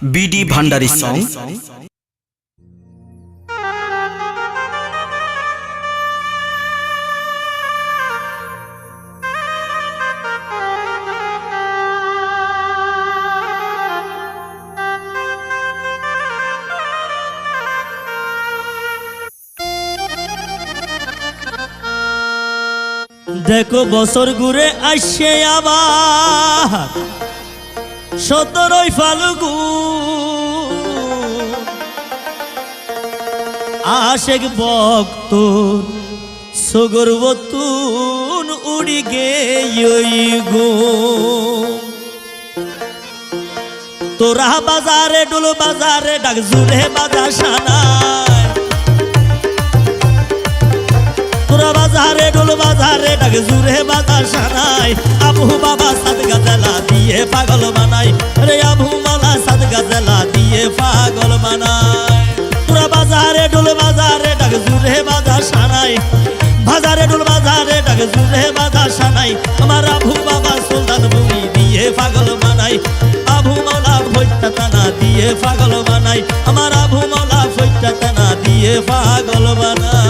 BD Bhandari song. দেখো বছর ঘুরে আসছে আবার 17ই ফাল্গুন, আশেক ভক্ত সগরবতুন উড়ি গেই গো। তোরা বাজারে ডোল বাজারে ডাক জুড়ে বাজার সানায়, তোরা বাজারে ডোল বাজারে ডাক জুড়ে বাজার সানায়। আবু বাবা সাদ গাজেলা দিয়ে পাগল বানাই রে, আবু মালা সাদ গাজেলা দিয়ে পাগল বানাই। তোরা বাজারে ডোল বাজারে ডাক জুড়ে বাজার সানায়, বাজারে ডোল বাজারে ডাক জুড়ে বাজার সানাই। আমার আবু বাবা সুলতান ভূমি দিয়ে পাগল বানাই, আবু মাওলা ফইটা টানা দিয়ে পাগল বানাই। আমার আবু মাওলা ফইটা টানা দিয়ে পাগল বানাই।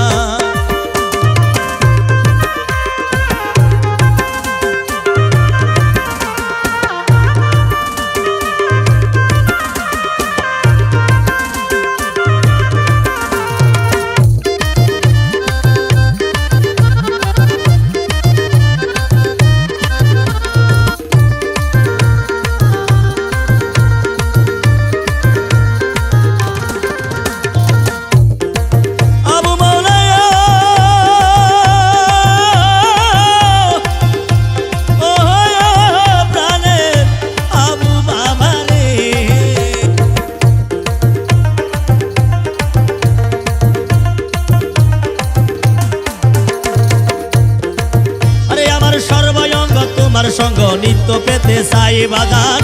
তোমার সঙ্গ নিত্য পেতে চাই বাজার,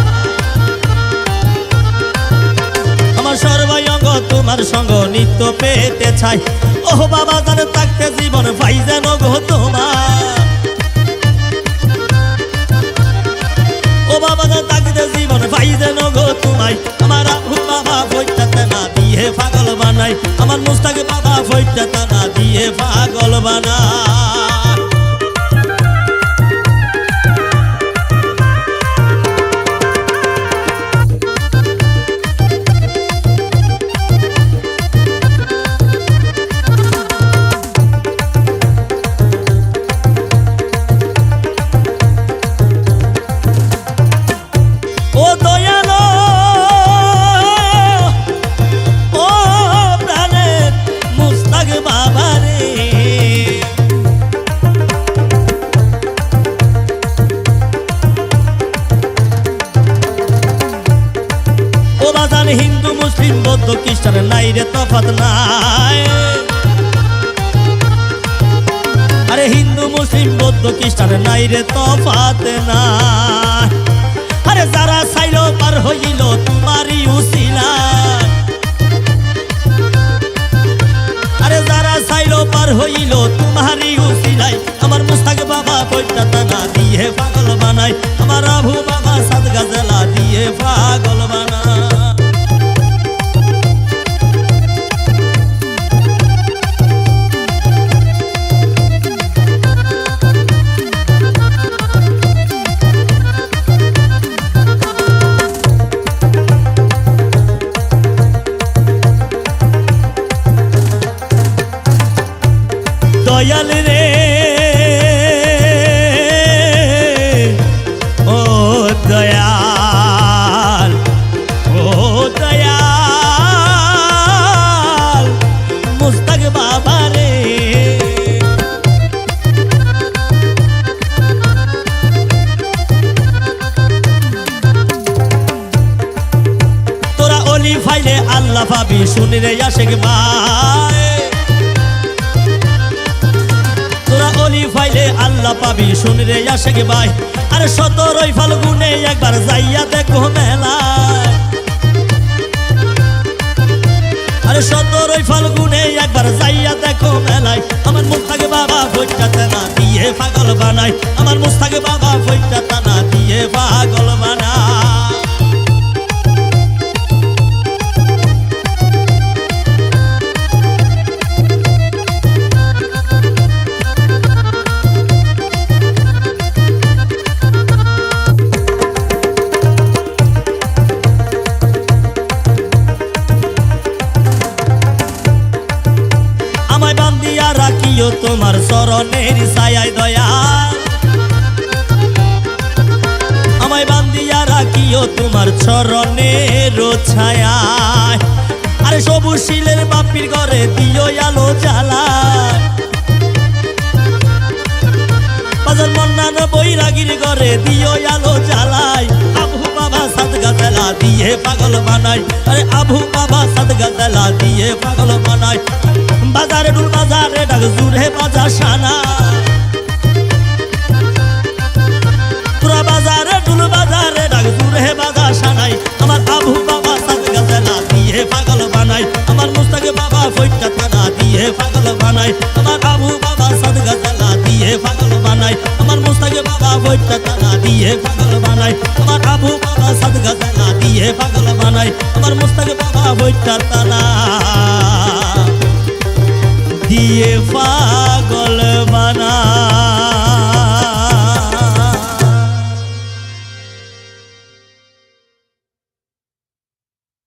আমার সর্বাঙ্গ তোমার সঙ্গ নিত্য পেতে চাই। ও বাবা জানে থাকতে জীবন পাই যেন গো তোমার, ও বাবা জানে থাকতে জীবন পাই যেন গো তোমায়। আমার আবু বাবা ফইটা টানা দিয়ে পাগল বানাই, আমার মুস্তাক বাবা ফইটা টানা দিয়ে পাগল বানাই। হিন্দু মুসলিম বৌদ্ধ খ্রিস্টান নাই রে তফাৎ নাই, আরে হিন্দু মুসলিম বৌদ্ধ খ্রিস্টান নাই রে তফাৎ নাই। আরে যারা চাইল পার হইল তোমারই উসিলা, আরে যারা চাইল পার হইল তোমারই উসিলাই। আমার মুস্তাক বাবা ফইটা টানা দিয়ে পাগল বানাই, আমার আবু বাবা সাদ গাজেলা দিয়ে পাগল বানাই। দয়াল রে ও দয়াল, ও দয়াল মুস্তাক বাবা রে। তোরা অলি ফাইলে আল্লাহ পাবি শুনি রে আশেক ভাই, অলি ফাইলে আল্লাহ পাবি শুনি রে আশেক ভাই। আরে 17ই ফাল্গুনে একবার যাইয়া দেখো মেলা, আরে 17ই ফাল্গুনে একবার যাইয়া দেখো মেলায়। আমার মুস্তাক বাবা ফইটা টানা দিয়ে পাগল বানাই, আমার মুস্তাক বাবা ফইটা টানা দিয়ে পাগল বানাই। রাখিও তোমার চরণের ছায়ায় দয়া আমায় বান্ধিয়া রাখিও তোমার চরণের ছায়ায় আরে সবুজ শিলের বাপির ঘরে দিও আলো জ্বালা বাজার মন্নান বৈরাগীর ঘরে দিও আলো জ্বালাই আবু বাবা সাত গাছালা দিয়ে পাগল বানাই আরে আবু বাবা সাত গাছালা দিয়ে পাগল বানাই বাজারে ডুল বাজারে ডাক জুড়ে বাজার সানা তোরা বাজারে ডুল বাজারে ডাক জুড়ে বাজার সানাই আমার আবু বাবা সাত গাছালা দিয়ে পাগল বানাই আমার মুস্তাক বাবা ফইটা থানা দিয়ে পাগল বানাই আমার আবু বাবা সাত গাছালা দিয়ে পাগল বানাই আমার মুস্তাক বাবা ফইটা থানা দিয়ে পাগল বানাই আমার আবু বাবা সাত গাছালা দিয়ে পাগল বানাই আমার মুস্তাক বাবা ফইটা থানা